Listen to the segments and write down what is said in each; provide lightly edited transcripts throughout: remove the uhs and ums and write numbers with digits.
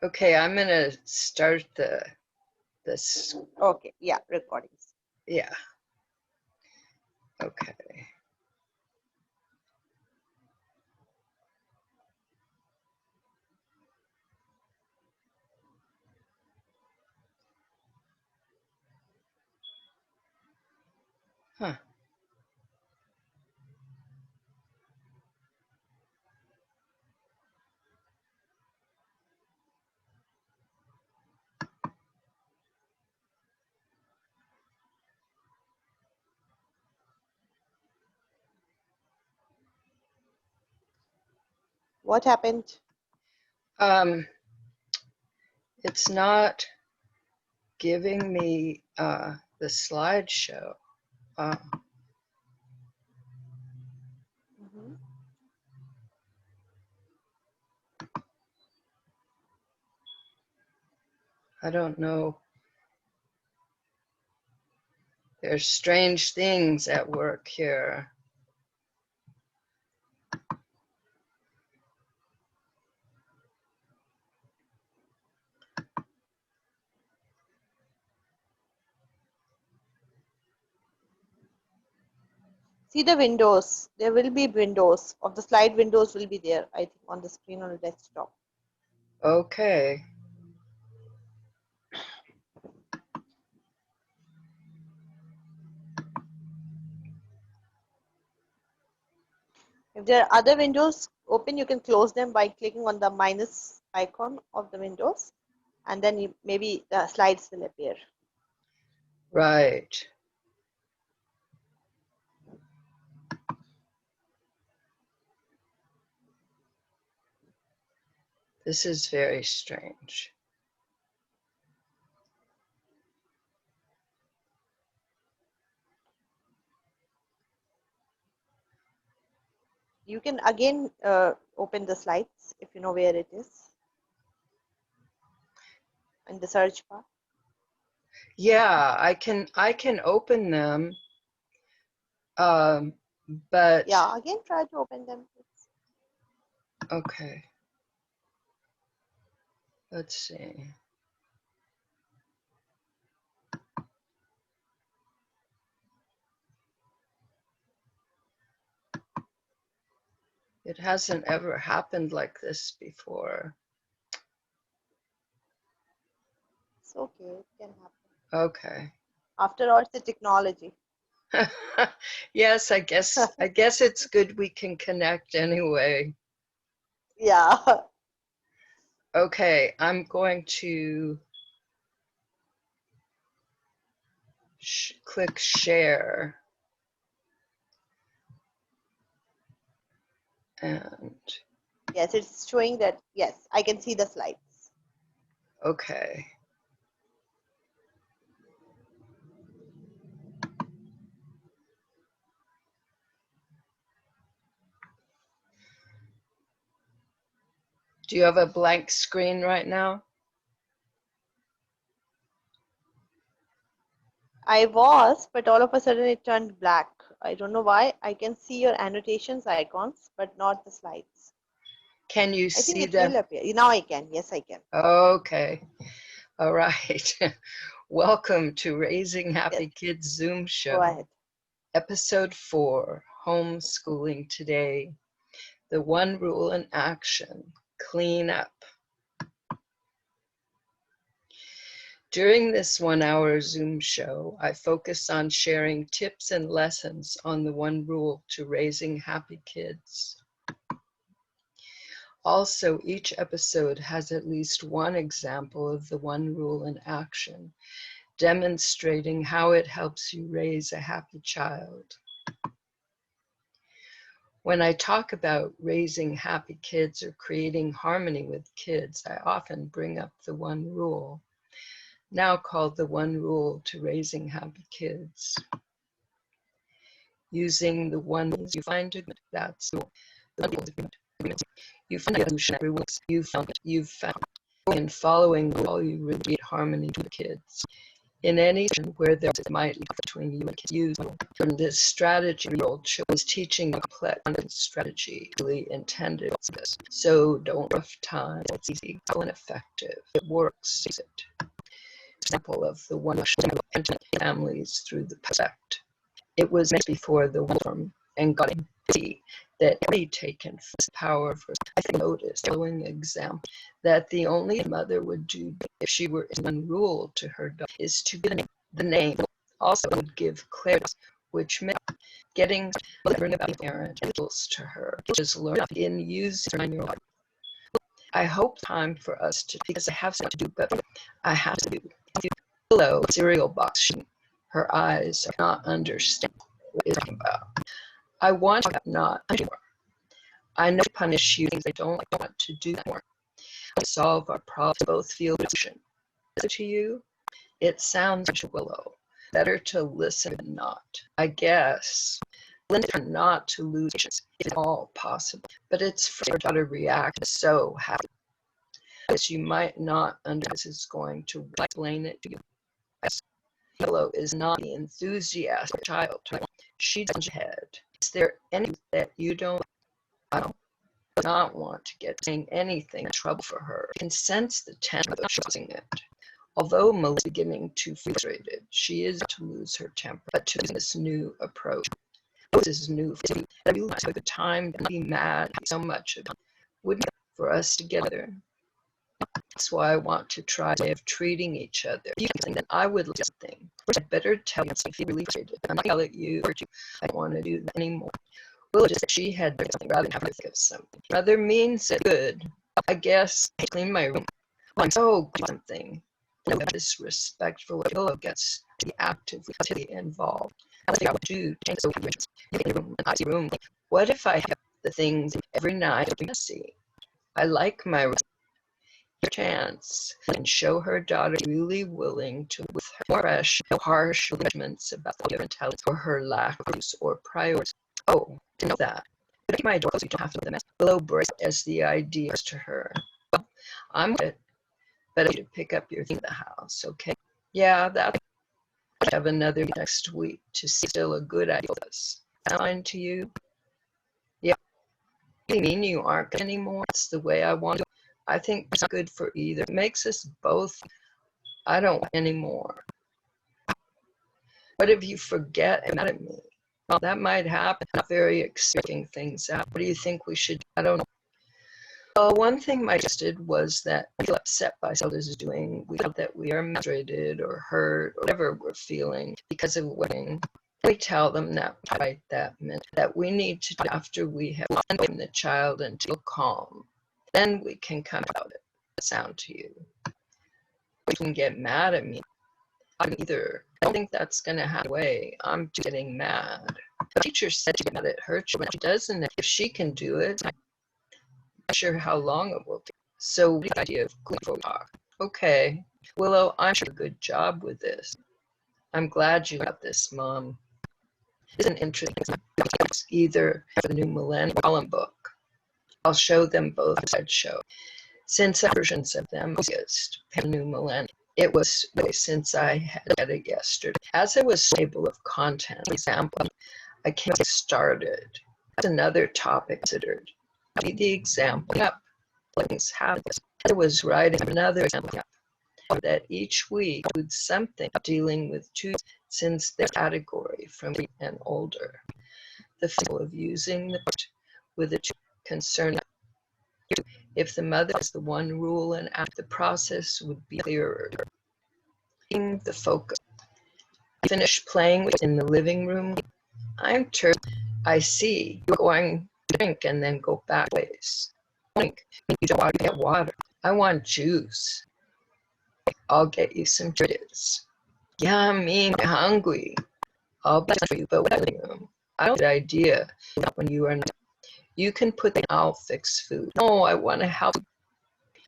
Okay, I'm gonna start this. Okay, yeah, recordings. Yeah. Okay. Huh. What happened? It's not giving me the slideshow. Mhm. I don't know. There's strange things at work here. See the windows. There will be windows. Of the slide windows will be there, I think, on the screen on the desktop. Okay. If there are other windows open, you can close them by clicking on the minus icon of the windows, and then maybe the slides will appear. Right. This is very strange. You can again open the slides if you know where it is in the search bar. Yeah, I can open them, but Yeah, again try to open them. okay. Let's see. It hasn't ever happened like this before. It's okay, it can happen. Okay. After all, it's a technology. Yes, I guess it's good we can connect anyway. Yeah. Okay, I'm going to click share. And Yes, it's showing that, yes, I can see the slides. okay. Do you have a blank screen right now? I was, but all of a sudden it turned black. I don't know why. I can see your annotations icons, but not the slides. Can you I think see it will them? appear. Now I can. Yes, I can. Okay. All right. Welcome to Raising Yes, Happy Kids Zoom go show. ahead. Episode 4, Homeschooling Today. The one rule in action, clean up. During this 1-hour Zoom show, I focus on sharing tips and lessons on the one rule to raising happy kids. Also, each episode has at least one example of the one rule in action, demonstrating how it helps you raise a happy child. When I talk about raising happy kids or creating harmony with kids, I often bring up the one rule, now called the one rule to raising happy kids. Using the one you find it, that's the one rule. You find evolutionary rules you've found in following the rule you radiate harmony to the kids. In any where there might be between you and you, from this strategy world was teaching complex strategy really intended for this. So don't rough time. It's easy and effective. It works. Example of the one families through the sect. It was before the worm and got busy that he taken power for. I noticed following example that the only mother would do if she were in rule to her daughter is to give the name. Also would give clarity, which meant getting about parent to her, which is learned in using your life. I hope time for us to, because I have something to do, but I have to do. Hello, cereal box. Her eyes are not understanding what it's talking about. I want to not anymore. I know punish you things I don't want to do more. We solve our problems, both feel emotion. To you, it sounds Willow. Better to listen than not. I guess. Learn not to lose patience. It's all possible. But it's for your daughter to react so happy. As you might not understand is going to explain it to you. Willow is not the enthusiastic child. She doesn't head. Is there anything that you don't? I don't not want to get saying anything in trouble for her. I can sense the tension of choosing it. Although Melissa's beginning to frustrated, she is to lose her temper, but to this new approach. This is new for you. You took the time to be mad so much about wouldn't for us together. That's why I want to try a way of treating each other. You think that I would like something. First, I'd better tell you if you really frustrated. I'm not yelling at you or you. I don't want to do that anymore. Well, just she had something rather than have to think of something. Rather means good. I guess I clean my room. I'm so good something. No disrespectful. Willow gets to be actively involved. I would do change so room. What if I have the things every night to see? I like my room. Chance and show her daughter really willing to with her fresh, harsh judgments about the intelligence or her lack of use or priorities. Oh, to know that. But my door so you don't have to know the mess. Willow breaks as the ideas to her. Well, I'm good, but I need to pick up your thing in the house, okay? Yeah, that's I have another next week to see still a good idea. Sound to you? Yeah. You mean you aren't anymore? It's the way I want to. I think it's good for either. It makes us both. I don't want anymore. What if you forget and mad at me? Well, that might happen. Not very expecting things out. What do you think we should do? I don't know. Well, one thing my did was that we feel upset by what is doing. We feel that we are frustrated or hurt or whatever we're feeling because of winning. We tell them that right that meant that we need to do after we have taken the child until calm. Then we can come out it. Sound to you. You can get mad at me. I either. I don't think that's going to happen away. I'm getting mad. The teacher said to get mad at her when she doesn't. If she can do it, I'm not sure how long it will take. So the idea of clean talk. Okay, Willow, I'm sure a good job with this. I'm glad you got this, Mom. It's an interesting either for the new Millennium column book. I'll show them both as I'd show. Since versions of them exist, New Millennium. It was since I had it yesterday. As it was table of content, example, I can't get started. That's another topic considered. Be the example up. Things happen. I was writing another example that each week with something dealing with two since their category from and older. The feel of using the with the concern. If the mother is the one rule and act, the process would be clearer. The focus. Finish playing in the living room. I'm sure I see you're going to drink and then go back ways. Drink. You don't want to get water. I want juice. I'll get you some treats. Yeah, I'm hungry. I'll buy for you, but living room. I don't get the idea when you are not. You can put the I'll fix food. No, I want to help.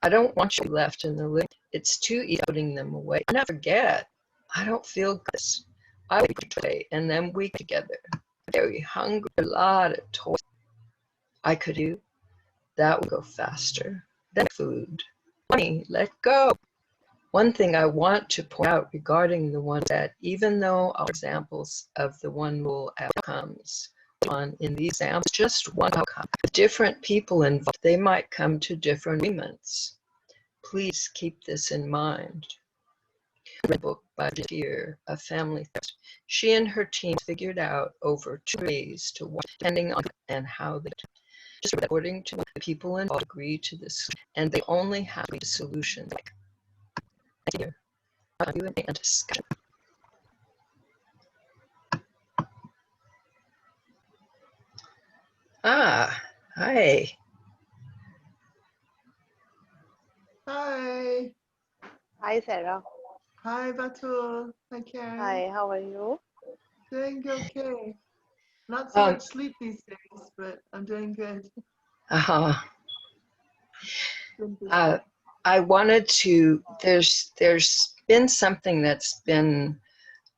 I don't want you left in the living. It's too easy putting them away. I never forget. I don't feel good. I will play and then we together. Very hungry, a lot of toys. I could do. That would go faster than food. Honey, let go. one thing I want to point out regarding the one that even though our examples of the one rule outcomes on in these examples, just one outcome, different people involved, they might come to different agreements. Please keep this in mind. A book by Educator, a family therapist. She and her team figured out over 2 ways to work, depending on and how they just according to the people involved agree to this, and they only have a solution. Here, and discussion. Ah, hi. Hi. Hi, Sera. Hi, Batool. Hi, Karen. Hi, how are you? Doing okay. Not so much sleep these days, but I'm doing good. I wanted to, there's been something that's been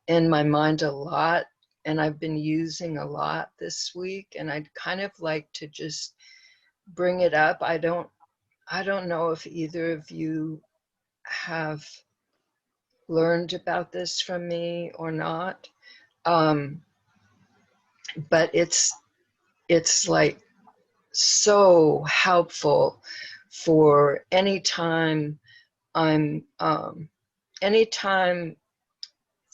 in my mind a lot, and I've been using a lot this week, and I'd kind of like to just bring it up. I don't know if either of you have learned about this from me or not, but it's like so helpful for anytime I'm anytime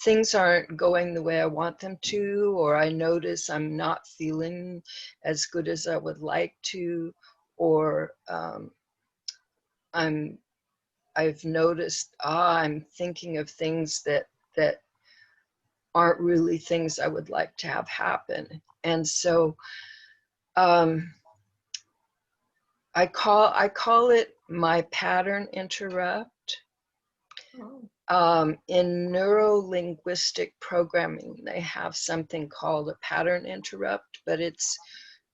things aren't going the way I want them to, or I notice I'm not feeling as good as I would like to, or I've noticed I'm thinking of things that aren't really things I would like to have happen. And so I call it my pattern interrupt. In neuro-linguistic programming, they have something called a pattern interrupt, but it's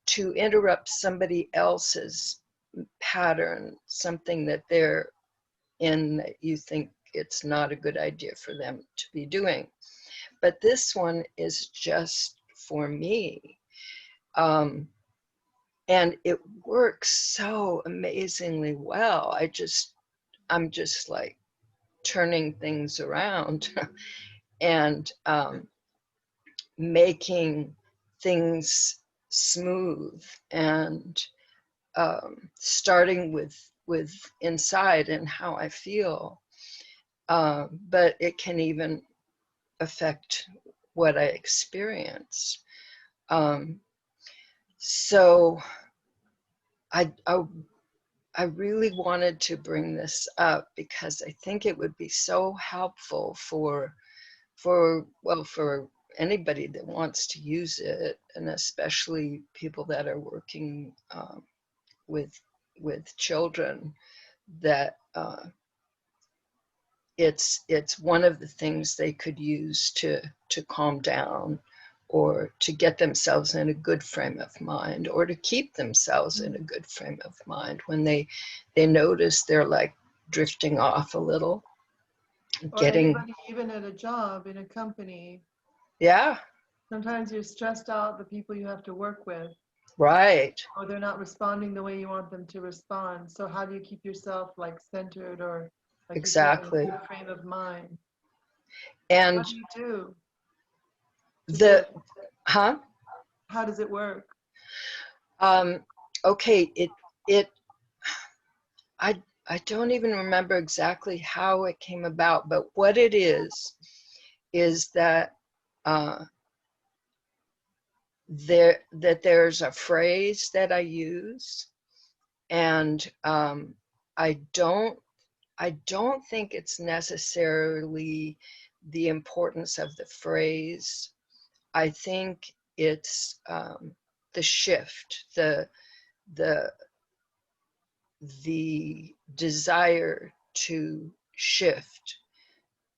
to interrupt somebody else's pattern, something that they're in that you think it's not a good idea for them to be doing. But this one is just for me. And it works so amazingly well. I'm just like turning things around and making things smooth, and starting with inside and how I feel. But it can even affect what I experience. So I really wanted to bring this up because I think it would be so helpful for anybody that wants to use it, and especially people that are working with children, that it's one of the things they could use to calm down, or to get themselves in a good frame of mind, or to keep themselves in a good frame of mind when they notice they're like drifting off a little. Or anybody, even at a job, in a company. Yeah. Sometimes you're stressed out, the people you have to work with. Right. Or they're not responding the way you want them to respond. So how do you keep yourself like centered, or like exactly, in a good frame of mind? And what do you do? How does it work? Okay, I don't even remember exactly how it came about, but what it is that there's a phrase that I use, and I don't think it's necessarily the importance of the phrase. I think it's the shift, the desire to shift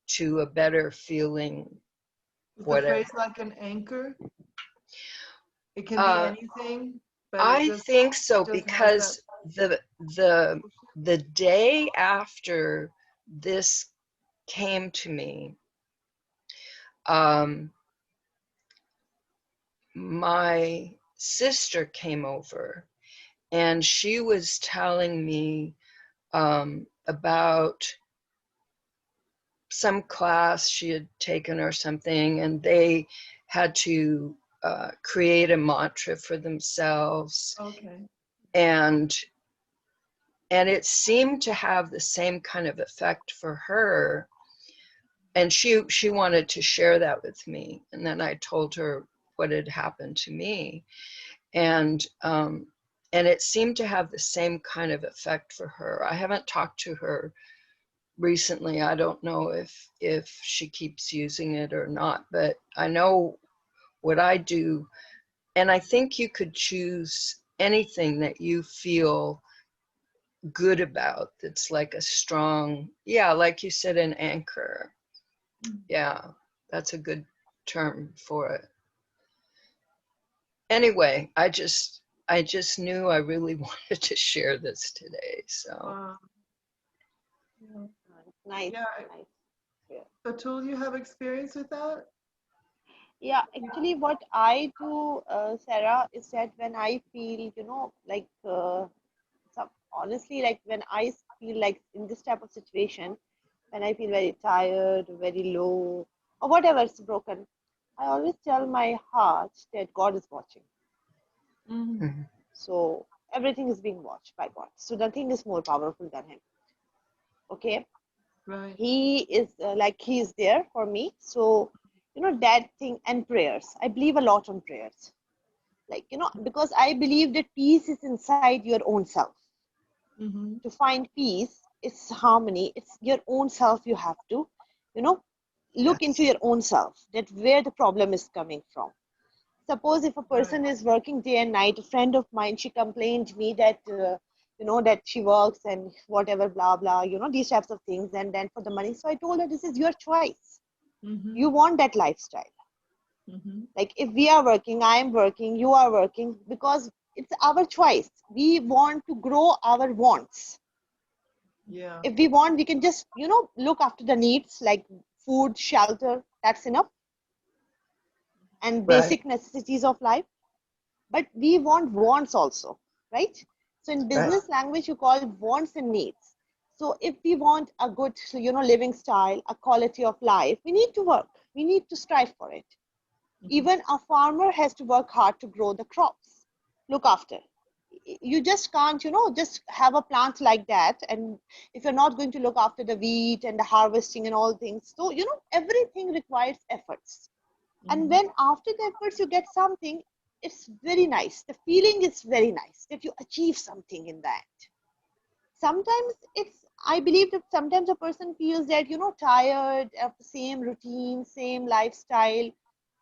to a better feeling. Is the phrase like an anchor? It can be anything, but I think so, because the day after this came to me, my sister came over, and she was telling me about some class she had taken or something, and they had to create a mantra for themselves. Okay. And it seemed to have the same kind of effect for her. And she wanted to share that with me. And then I told her what had happened to me. And it seemed to have the same kind of effect for her. I haven't talked to her recently. I don't know if she keeps using it or not, but I know what I do. And I think you could choose anything that you feel good about that's like a strong, yeah, like you said, an anchor. Yeah, that's a good term for it. Anyway, I just knew I really wanted to share this today. So Nice. Yeah. Nice. Yeah. Batool, you have experience with that? Yeah, actually, what I do, Sarah, is that when I feel, like, honestly, like when I feel like in this type of situation, when I feel very tired, very low, or whatever is broken, I always tell my heart that God is watching. Mhm. So everything is being watched by God. So nothing is more powerful than Him. Okay. Right. He is He is there for me. So, that thing, and prayers. I believe a lot on prayers. Like, because I believe that peace is inside your own self. To find peace, it's harmony, it's your own self. You have to, look into your own self, that where the problem is coming from. Suppose if a person is working day and night, a friend of mine, she complained me that, that she works and whatever, blah, blah, these types of things. And then for the money. So I told her, this is your choice. You want that lifestyle. Like if we are working, I am working, you are working, because it's our choice. We want to grow our wants. Yeah. If we want, we can just, look after the needs like food, shelter, that's enough. And basic necessities of life. But we want wants also, right? So in business language, you call wants and needs. So if we want a good, living style, a quality of life, we need to work. We need to strive for it. Even a farmer has to work hard to grow the crops, look after. You just can't, just have a plant like that. And if you're not going to look after the wheat and the harvesting and all things, so, everything requires efforts. And when after the efforts you get something, it's very nice. The feeling is very nice that you achieve something in that. Sometimes I believe that sometimes a person feels that, tired of the same routine, same lifestyle,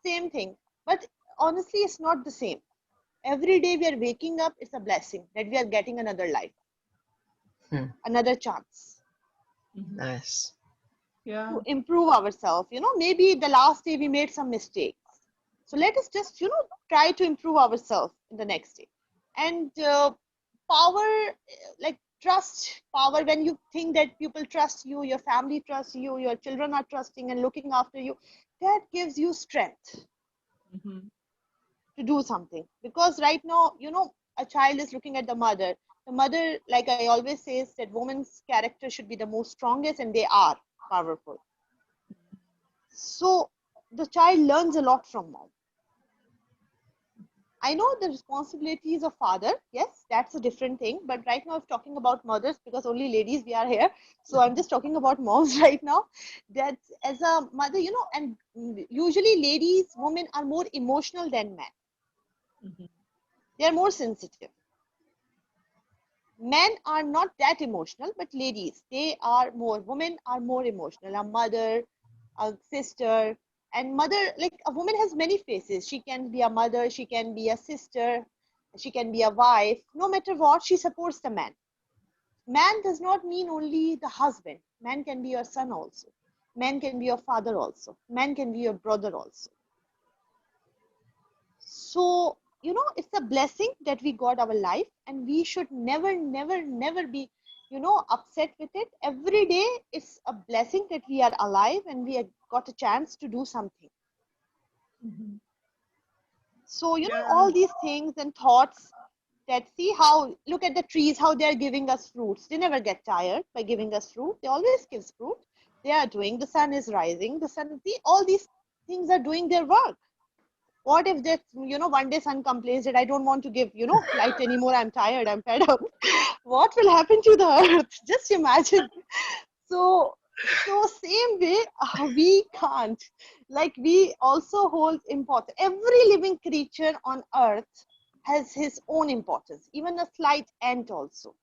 same thing. But honestly, it's not the same. Every day we are waking up, it's a blessing that we are getting another life, another chance. Nice. Yeah. To improve ourselves. Maybe the last day we made some mistakes. So let us just, try to improve ourselves in the next day. And power, like trust, power, when you think that people trust you, your family trusts you, your children are trusting and looking after you, that gives you strength to do something. Because right now, a child is looking at the mother. The mother, like I always say, is that woman's character should be the most strongest, and they are powerful. So the child learns a lot from mom. I know the responsibilities of father. Yes, that's a different thing. But right now I'm talking about mothers because only ladies we are here. So I'm just talking about moms right now. That as a mother, and usually ladies, women are more emotional than men. They are more sensitive. Men are not that emotional, but ladies, women are more emotional. A mother, a sister, and mother, like a woman has many faces. She can be a mother, she can be a sister, she can be a wife. No matter what, she supports the man. Man does not mean only the husband. Man can be your son also. Man can be your father also. Man can be your brother also. So, it's a blessing that we got our life, and we should never, never, never be, upset with it. Every day it's a blessing that we are alive and we have got a chance to do something. So, all these things and thoughts that look at the trees, how they're giving us fruits. They never get tired by giving us fruit. They always give fruit. they are doing, the sun is rising, all these things are doing their work. What if that, one day sun complains that I don't want to give, light anymore, I'm tired, I'm fed up. What will happen to the earth? Just imagine. So same way, we can't. Like, we also hold importance. Every living creature on earth has his own importance, even a slight ant also.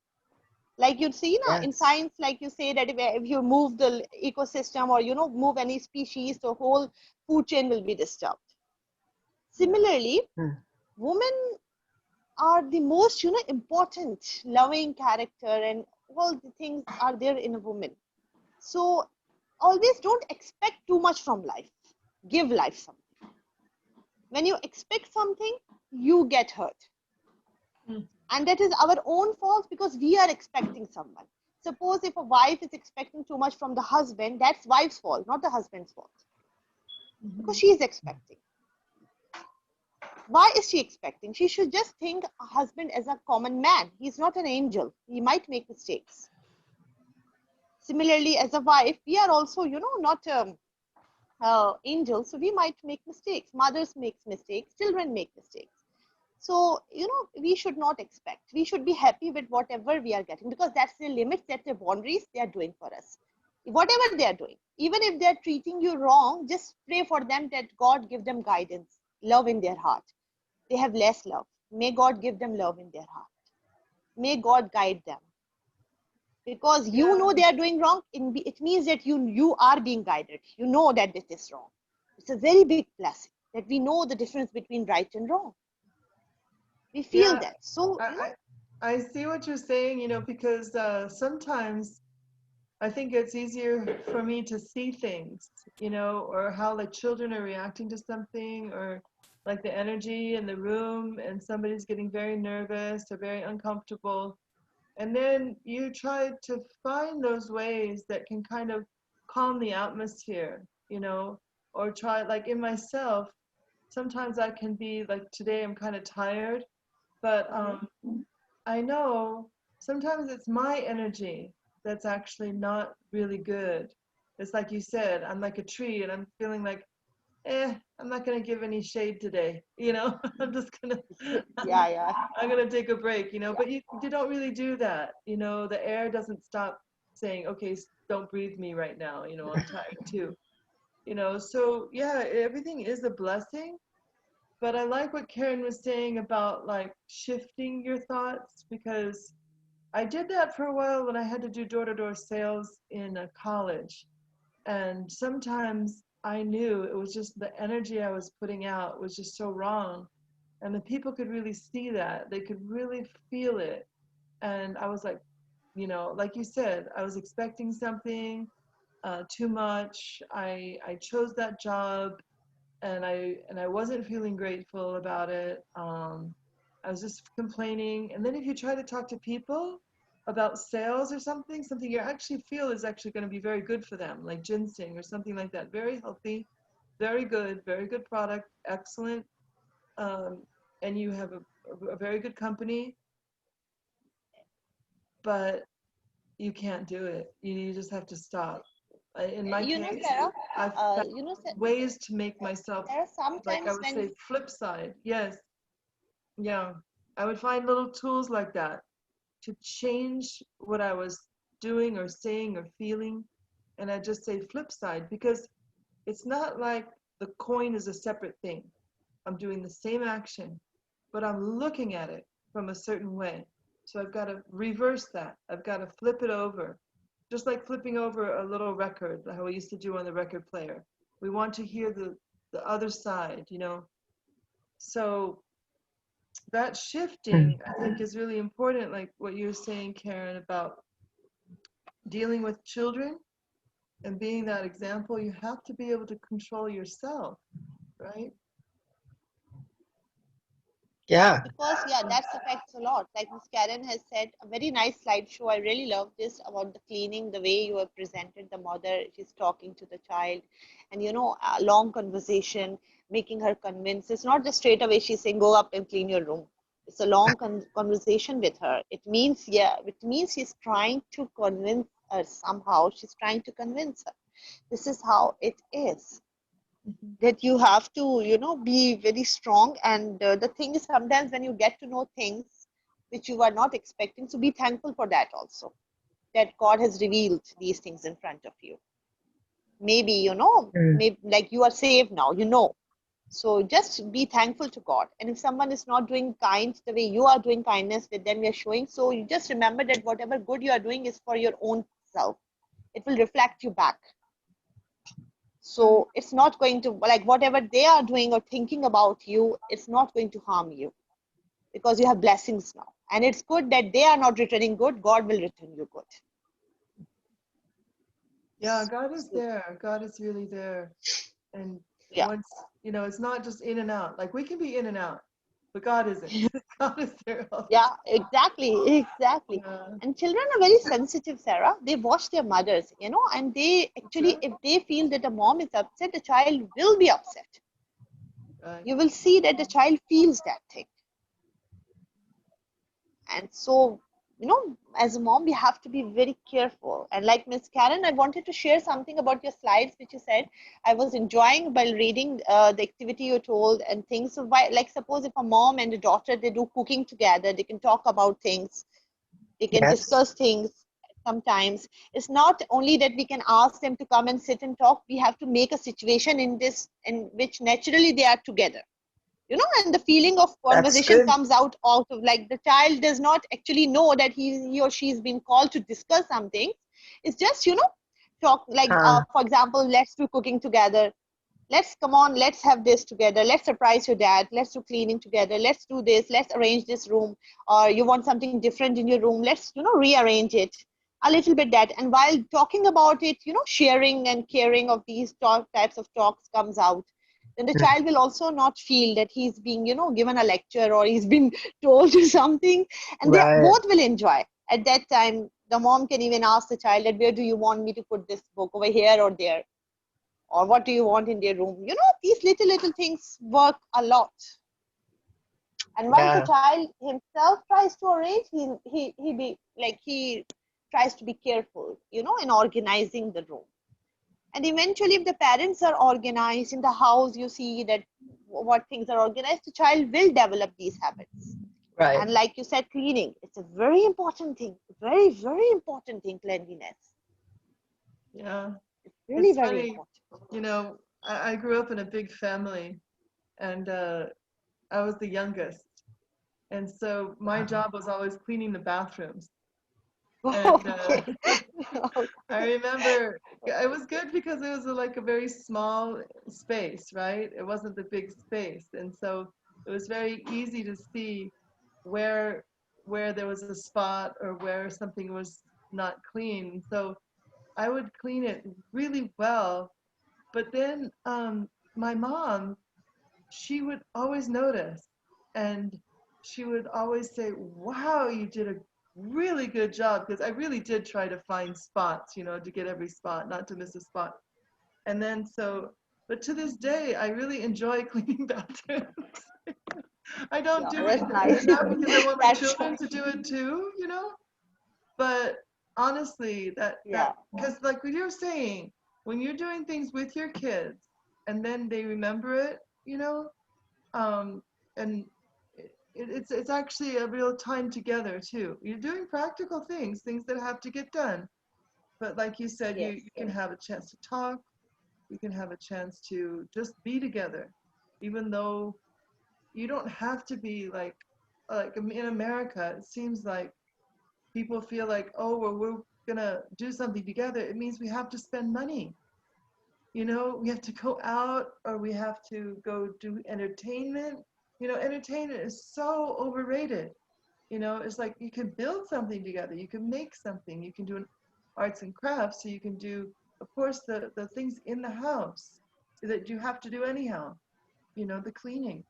Like you see now in Yes. science, like you say that if you move the ecosystem or move any species, the whole food chain will be disturbed. Similarly, women are the most important loving character, and all the things are there in a woman. So always don't expect too much from life. Give life something. When you expect something, you get hurt. And that is our own fault, because we are expecting someone. Suppose if a wife is expecting too much from the husband, that's wife's fault, not the husband's fault. Because she is expecting. Why is she expecting? She should just think a husband as a common man. He's not an angel. He might make mistakes. Similarly, as a wife, we are also, not angels. So we might make mistakes. Mothers make mistakes. Children make mistakes. So, we should not expect. We should be happy with whatever we are getting, because that's the limits, that's the boundaries they are doing for us. Whatever they are doing, even if they're treating you wrong, just pray for them that God give them guidance, love in their heart. They have less love. May God give them love in their heart. May God guide them. Because they are doing wrong, it means that you are being guided. You know that this is wrong. It's a very big blessing that we know the difference between right and wrong. We feel that. So, I see what you're saying, because sometimes I think it's easier for me to see things, or how like children are reacting to something, or like the energy in the room, and somebody's getting very nervous or very uncomfortable. And then you try to find those ways that can kind of calm the atmosphere, or try, like in myself, sometimes I can be like, today I'm kind of tired, but I know sometimes it's my energy that's actually not really good. It's like you said, I'm like a tree and I'm feeling like, I'm not going to give any shade today. I'm just going to, I'm going to take a break, but you don't really do that. The air doesn't stop saying, okay, don't breathe me right now. I'm tired too. So yeah, everything is a blessing. But I like what Karen was saying about like shifting your thoughts, because I did that for a while when I had to do door-to-door sales in a college. And sometimes I knew it was just the energy I was putting out was just so wrong. And the people could really see that. They could really feel it. And I was like, like you said, I was expecting something too much. I chose that job, and I wasn't feeling grateful about it. I was just complaining. And then if you try to talk to people about sales or something you actually feel is actually going to be very good for them, like ginseng or something like that, very healthy, very good product, excellent, and you have a very good company, but you can't do it. You just have to stop. In my case, Sarah, I've found ways to make myself, like I would say, flip side. Yes. Yeah. I would find little tools like that to change what I was doing or saying or feeling. And I just say flip side, because it's not like the coin is a separate thing. I'm doing the same action, but I'm looking at it from a certain way. So I've got to reverse that. I've got to flip it over. Just like flipping over a little record, how we used to do on the record player. We want to hear the other side, So that shifting, I think, is really important, like what you're saying, Karen, about dealing with children and being that example. You have to be able to control yourself, right? Yeah. Because that affects a lot. Like Ms. Karen has said, a very nice slideshow. I really love this about the cleaning, the way you have presented the mother. She's talking to the child, and a long conversation, making her convince. It's not just straight away she's saying, go up and clean your room. It's a long conversation with her. It means she's trying to convince her somehow. She's trying to convince her. This is how it is. Mhm. That you have to, be very strong. And the thing is, sometimes when you get to know things which you are not expecting, so be thankful for that also, that God has revealed these things in front of you. Maybe, Mm. maybe like you are saved now, so just be thankful to God. And if someone is not doing kind the way you are doing kindness with them, you're showing, so you just remember that whatever good you are doing is for your own self. It will reflect you back. Right. So it's not going to, like, whatever they are doing or thinking about you, it's not going to harm you, because you have blessings now. And it's good that they are not returning good, God will return you good. Yeah, God is So, there. God is really there. And yeah. once, it's not just in and out. Like we can be in and out, but God isn't. God is there all the Yeah, time. exactly. Yeah. And children are very sensitive, Sarah. They watch their mothers, and they actually, Okay. if they feel that a mom is upset, the child will be upset. Right. You will see that the child feels that thing. And so, as a mom, we have to be very careful. And like Miss Karen, I wanted to share something about your slides, which you said I was enjoying while reading the activity you told and things. So, like, suppose if a mom and a daughter, they do cooking together, they can talk about things, they can Yes, discuss things. Sometimes it's not only that we can ask them to come and sit and talk, we have to make a situation in this in which naturally they are together, and the feeling of that's conversation good. comes out of, like, the child does not actually know that he or she is being called to discuss something. It's just, talk, like, Huh. for example, let's do cooking together, let's come on, let's have this together, let's surprise your dad, let's do cleaning together, let's do this, let's arrange this room, or you want something different in your room, let's, rearrange it a little bit. That, and while talking about it, sharing and caring of these types of talks comes out, then the Mm. child will also not feel that he's being, given a lecture or he's been told something, and they Right. both will enjoy. At that time, the mom can even ask the child that, where do you want me to put this book, over here or there, or what do you want in their room. These little things work a lot. And once the Yeah. child himself tries to arrange, he be like, he tries to be careful, in organizing the room. And eventually, if the parents are organized in the house, you see that what things are organized, the child will develop these habits. Right. And like you said, cleaning, it's a very important thing, very, very important thing, cleanliness. Yeah. It's really It's very funny. important. I grew up in a big family, and I was the youngest. And so my job was always cleaning the bathrooms. And Okay. I remember it was good because it was like a very small space, right? It wasn't the big space. And so it was very easy to see where where there was a spot or where something was not clean. So I would clean it really well. But then my mom, she would always notice, and she would always say, "Wow, you did a really good job." Because I really did try to find spots, to get every spot, not to miss a spot. And then but to this day, I really enjoy cleaning bathrooms. I don't Yeah, do it that's nice. now because I want my That's children to do it too, But honestly, that yeah, because like what you're saying, when you're doing things with your kids and then they remember it, and it's actually a real time together too. You're doing practical things that have to get done. But like you said, you, yes, you can yes. have a chance to talk. You can have a chance to just be together, even though you don't have to be like in America. It seems like people feel like, oh, well, we're gonna do something together. It means we have to spend money. We have to go out or we have to go do entertainment. Entertainment is so overrated. It's like you can build something together. You can make something. You can do an arts and crafts. So you can do, of course, the things in the house that you have to do anyhow. The cleaning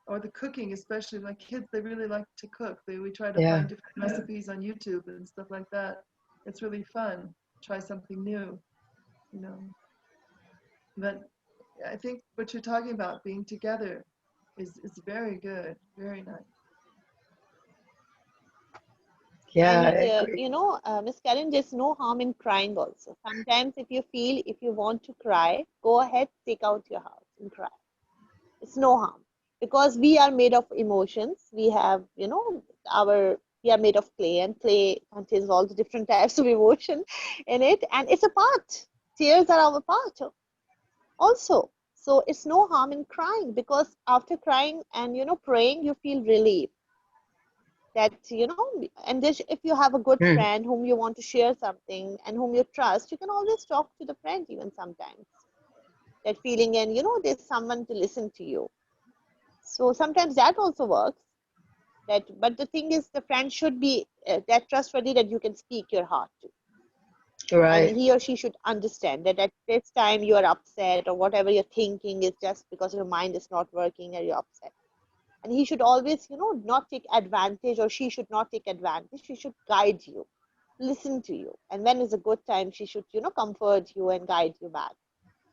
or the cooking, especially my kids, they really like to cook. We try to Yeah. find different recipes on YouTube and stuff like that. It's really fun. Try something new, you know. But I think what you're talking about, being together, is very good, very nice. Yeah, I And agree. Miss Karen, there's no harm in crying also. Sometimes if you want to cry, go ahead, take out your heart and cry. It's no harm, because we are made of emotions. We have, we are made of clay, and clay contains all the different types of emotion in it, and it's a part. Tears are our part also. So it's no harm in crying, because after crying and praying, you feel relief. That and this, if you have a good Mm, friend whom you want to share something and whom you trust, you can always talk to the friend even sometimes. That feeling, and there's someone to listen to you. So sometimes that also works. But the thing is, the friend should be that trustworthy that you can speak your heart to, and right. he or she should understand that at this time you are upset, or whatever you're thinking is just because your mind is not working and you're upset. And he should always not take advantage, or she should not take advantage. She should guide you, listen to you, and when is a good time, she should comfort you and guide you back.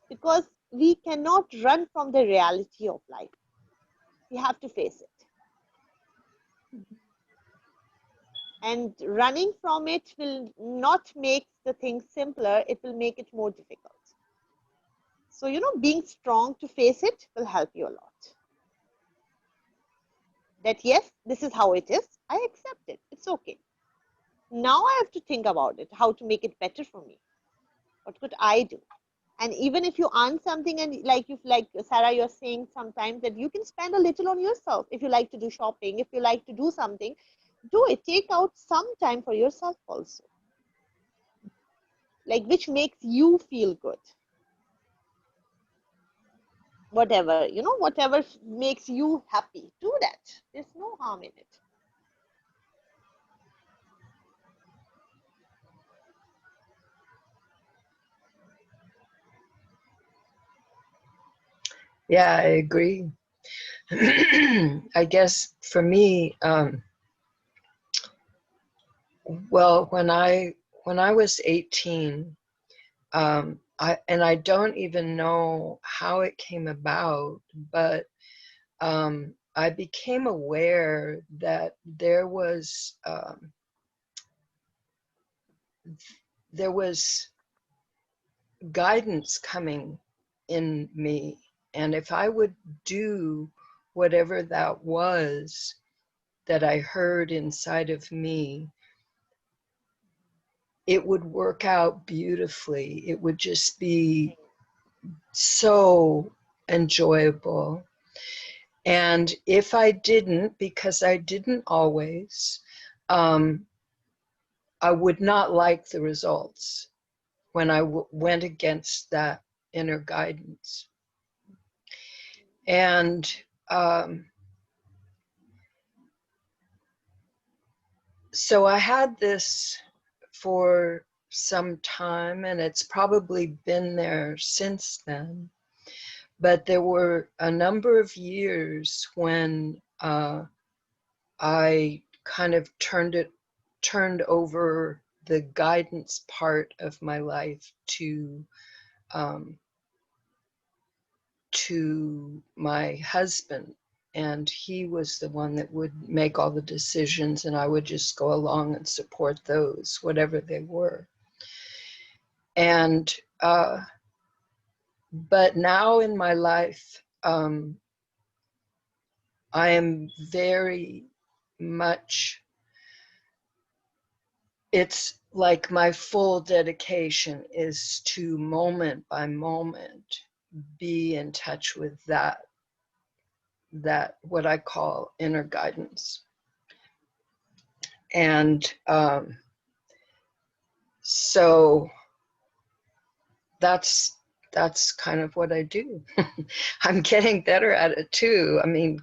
Because we cannot run from the reality of life. We have to face it. And running from it will not make the thing simpler, it will make it more difficult. So being strong to face it will help you a lot. That yes, this is how it is, I accept it, it's okay. Now I have to think about it, how to make it better for me. What could I do? And even if you earn something, and like Sera, you're saying sometimes that you can spend a little on yourself. If you like to do shopping, if you like to do something, do it. Take out some time for yourself also, like which makes you feel good. Whatever, whatever makes you happy, do that. There's no harm in it. Yeah, I agree. I guess for me, well, when I was 18, I don't even know how it came about, but I became aware that there was guidance coming in me, and if I would do whatever that was that I heard inside of me, it would work out beautifully. It would just be so enjoyable. And if I didn't, because I didn't always, I would not like the results when I went against that inner guidance. And so I had this for some time, and it's probably been there since then. But there were a number of years when I kind of turned over the guidance part of my life to my husband, and he was the one that would make all the decisions, and I would just go along and support those, whatever they were. And but now in my life, I am very much, it's like my full dedication is to moment by moment be in touch with that what I call inner guidance. And so that's kind of what I do. I'm getting better at it too. I mean,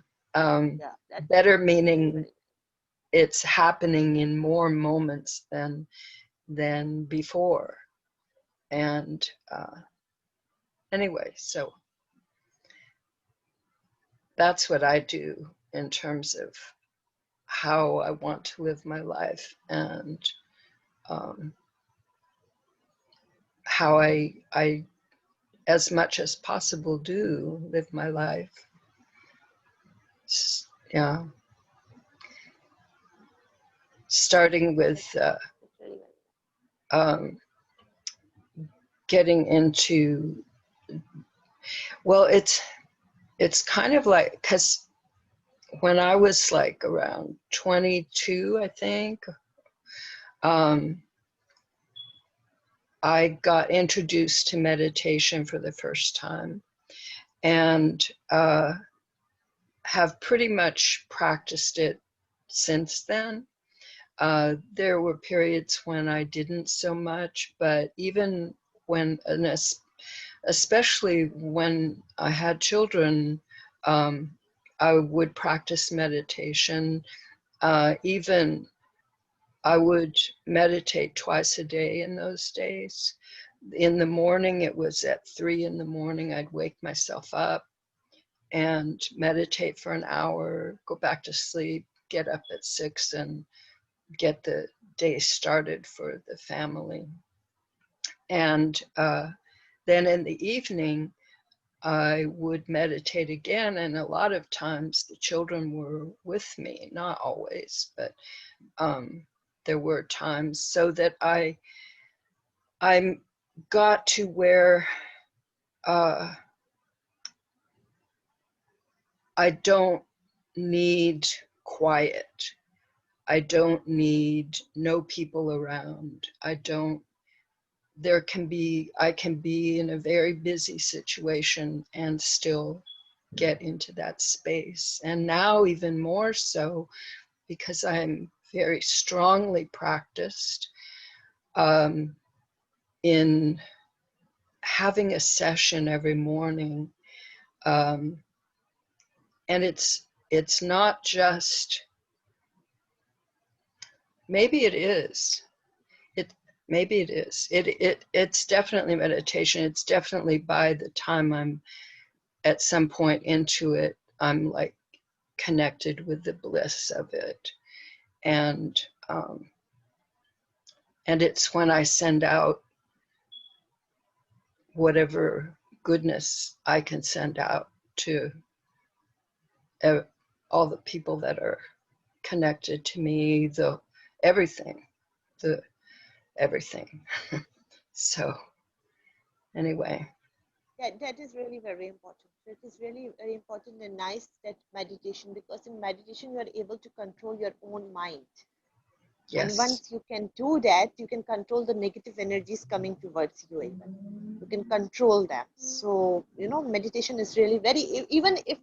Yeah, better that's very, meaning very it's happening in more moments than before. And anyway, so that's what I do in terms of how I want to live my life, and how I, as much as possible, do live my life. Yeah. starting with Really well. getting into, well, it's kind of like, because when I was like around 22, I think, I got introduced to meditation for the first time, and have pretty much practiced it since then. There were periods when I didn't so much, but even when, especially when I had children, I would practice meditation. Even I would meditate twice a day in those days. In the morning, it was at 3 in the morning, I'd wake myself up and meditate for an hour, go back to sleep, get up at 6 and get the day started for the family. And then in the evening, I would meditate again, and a lot of times the children were with me, not always, but there were times, so that I got to where I don't need quiet. I don't need no people around. I can be in a very busy situation and still get into that space. And now even more so, because I'm very strongly practiced in having a session every morning. And it's not just, maybe it is. Maybe it is. It's definitely meditation. It's definitely, by the time I'm at some point into it, I'm like connected with the bliss of it. And it's when I send out whatever goodness I can send out to all the people that are connected to me, everything. So anyway. That is really very important. It is really very important and nice, that meditation, because in meditation you are able to control your own mind. Yes. And once you can do that, you can control the negative energies coming towards you even. You can control them. So, meditation is really very, even if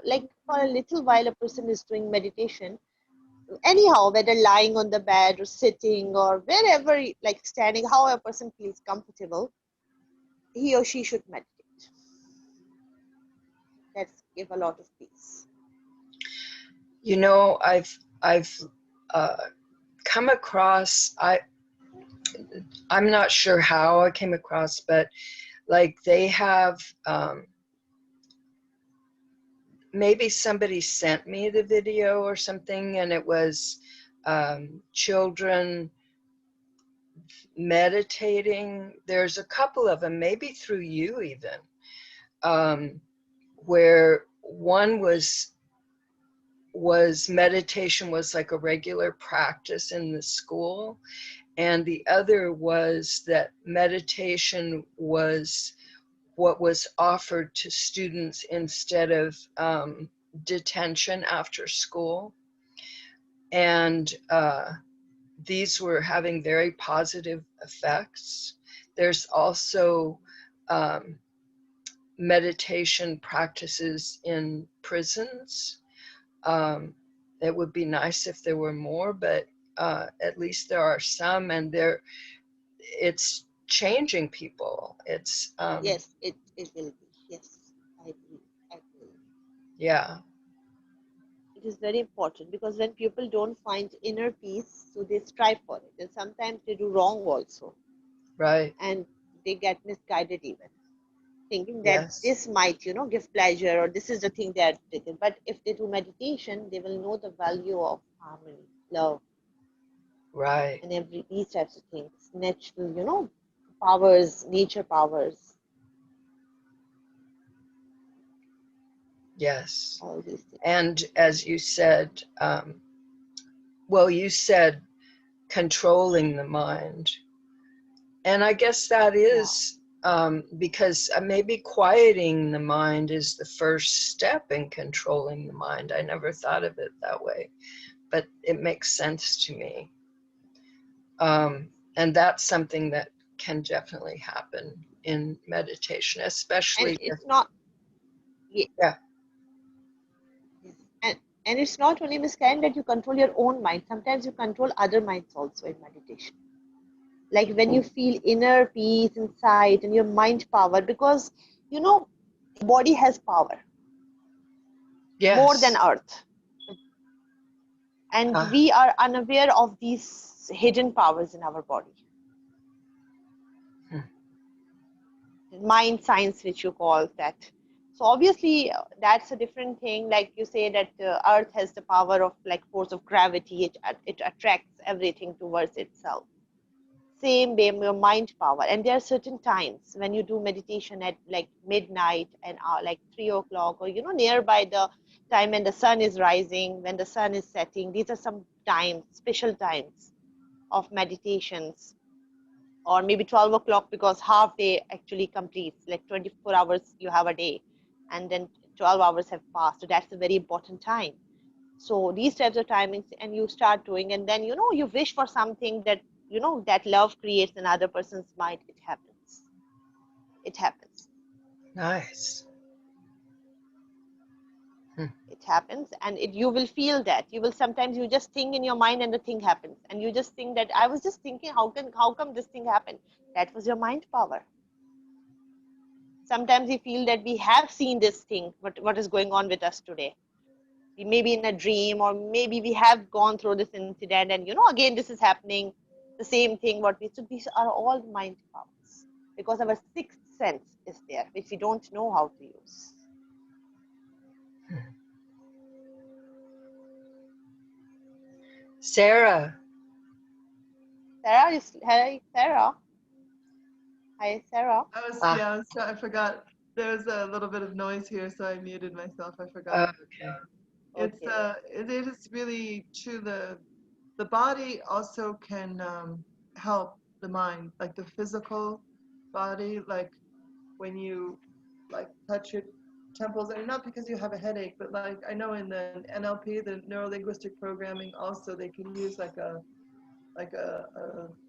like for a little while a person is doing meditation, anyhow, whether lying on the bed or sitting or wherever, like standing, how a person feels comfortable, he or she should meditate. That's give a lot of peace. I've come across, I'm not sure how I came across, but like they have, maybe somebody sent me the video or something, and it was children meditating. There's a couple of them, maybe through you even, where one was meditation was like a regular practice in the school, and the other was that meditation was what was offered to students instead of detention after school. And these were having very positive effects. There's also meditation practices in prisons. It would be nice if there were more, but at least there are some, and it's changing people. It's Yes, it will be. Yes, I believe. Yeah. It is very important, because when people don't find inner peace, so they strive for it, and sometimes they do wrong also. Right. And they get misguided even, thinking that Yes. this might, give pleasure, or this is the thing they are taking. But if they do meditation, they will know the value of harmony, love, Right. and these types of things, natural, powers, nature powers. Yes. All these things. And as you said, well, you said controlling the mind. And I guess that is because maybe quieting the mind is the first step in controlling the mind. I never thought of it that way, but it makes sense to me. And that's something that can definitely happen in meditation, especially. And it's not, Yeah. and it's not only, Miss Karen, that you control your own mind. Sometimes you control other minds also in meditation. Like when you feel inner peace inside and your mind power, because you know, body has power more than Yes. earth, and we are unaware of these hidden powers in our body. Mind science, which you call that. So obviously that's a different thing. Like you say that earth has the power of like force of gravity. It attracts everything towards itself. Same way your mind power. And there are certain times when you do meditation at like midnight and like 3 o'clock, or you know, nearby the time when the sun is rising, when the sun is setting. These are some times, special times of meditations. Or maybe 12 o'clock, because half day actually completes, like 24 hours you have a day, and then 12 hours have passed. So that's a very important time. So these types of timings, and you start doing, and then you know, you wish for something that you know, that love creates in other person's mind. It happens. It happens. Nice. It happens, and you will feel that. You will sometimes, you just think in your mind and the thing happens, and you just think that I was just thinking, how come this thing happened? That was your mind power. Sometimes we feel that we have seen this thing, what is going on with us today. We may be in a dream, or maybe we have gone through this incident, and you know, again this is happening, the same thing. So these are all mind powers, because our sixth sense is there, which we don't know how to use. Sera. Sarah is, hey Sarah. Hi Sarah. I forgot. There's a little bit of noise here, so I muted myself. I forgot. Okay. It's Okay. it is really true. The body also can help the mind, like the physical body, like when you like touch your temples, and not because you have a headache, but like I know in the NLP, the neuro linguistic programming, also they can use like a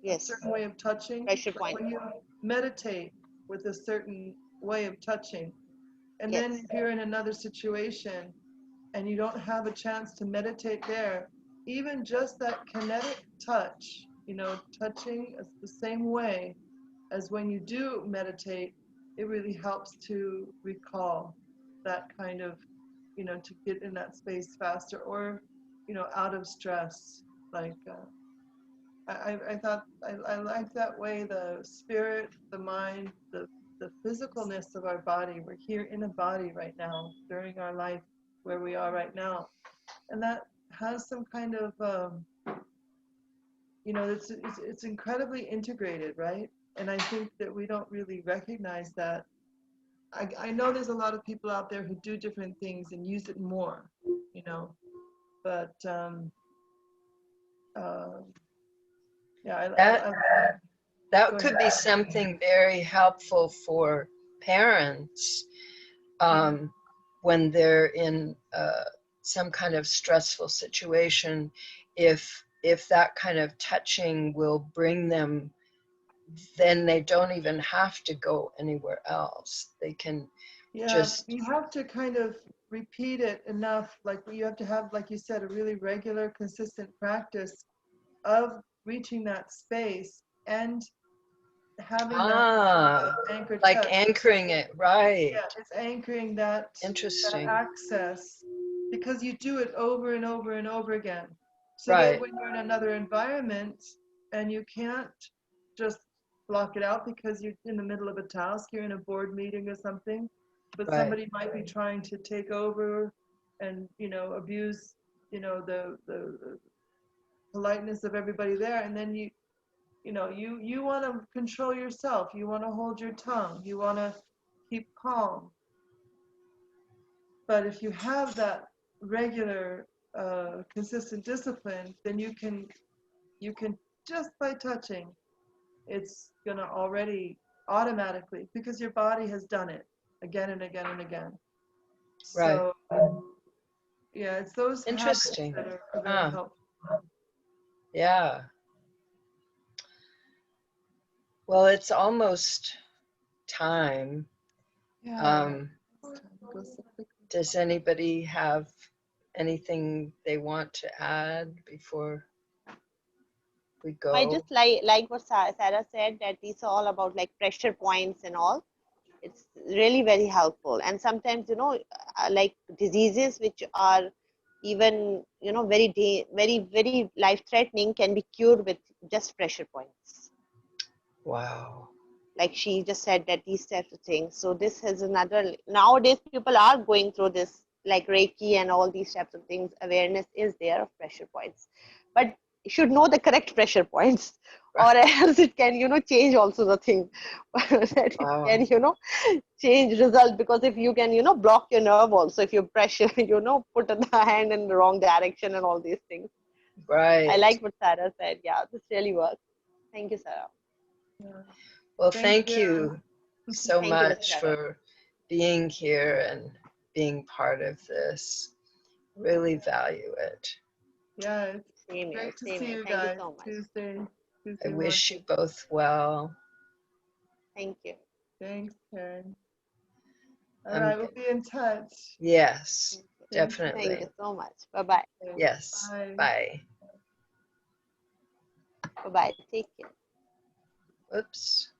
Yes. certain way of touching. Pressure Like point. when you meditate with a certain way of touching, and Yes. then if you're in another situation and you don't have a chance to meditate there, even just that kinetic touch, you know, touching the same way as when you do meditate, it really helps to recall that kind of, you know, to get in that space faster, or, you know, out of stress. Like, I thought I liked that way, the spirit, the mind, the physicalness of our body. We're here in a body right now during our life where we are right now. And that has some kind of, you know, it's incredibly integrated, right? And I think that we don't really recognize that. I know there's a lot of people out there who do different things and use it more, you know, but yeah, That go could ahead. be something very helpful for parents when they're in some kind of stressful situation. If that kind of touching will bring them, then they don't even have to go anywhere else. They can just. You have to kind of repeat it enough. Like you have to have, like you said, a really regular, consistent practice of reaching that space and having that anchor Like touch. anchoring it, right? Yeah, it's anchoring that Interesting. access, because you do it over and over and over again. So Right. that when you're in another environment and you can't just block it out because you're in the middle of a task, you're in a board meeting or something, but Right. somebody might be trying to take over and, you know, abuse, you know, the politeness of everybody there, and then you know, you want to control yourself, you want to hold your tongue, you want to keep calm. But if you have that regular consistent discipline, then you can just by touching, it's gonna already automatically, because your body has done it again and again and again. Right. So yeah, it's those habits Interesting. that are very helpful. Yeah. Well, it's almost time. Yeah. Does anybody have anything they want to add before we go? I just like what Sarah said, that it's all about like pressure points and all. It's really very helpful. And sometimes, you know, like diseases which are even, you know, very life threatening can be cured with just pressure points. Wow. Like she just said, that these types of things. So this is another, nowadays people are going through this, like Reiki and all these types of things. Awareness is there of pressure points, but you should know the correct pressure points, or else it can, you know, change also the thing. That it can, you know, change result. Because if you can, you know, block your nerve also, if you pressure, you know, put the hand in the wrong direction and all these things. Right. I like what Sarah said. Yeah, this really works. Thank you, Sarah. Well, thank you so Thank you, much for being here and being part of this. Really value it. Yeah, it's Same here, great to same see here. you Thank you guys. so much. Tuesday I wish you morning. both well. Thank you. Thanks, Karen. All right, we'll be in touch. Yes, Thank definitely. Thank you so much. Bye-bye. Yes. Bye. Bye-bye. Take care. Oops.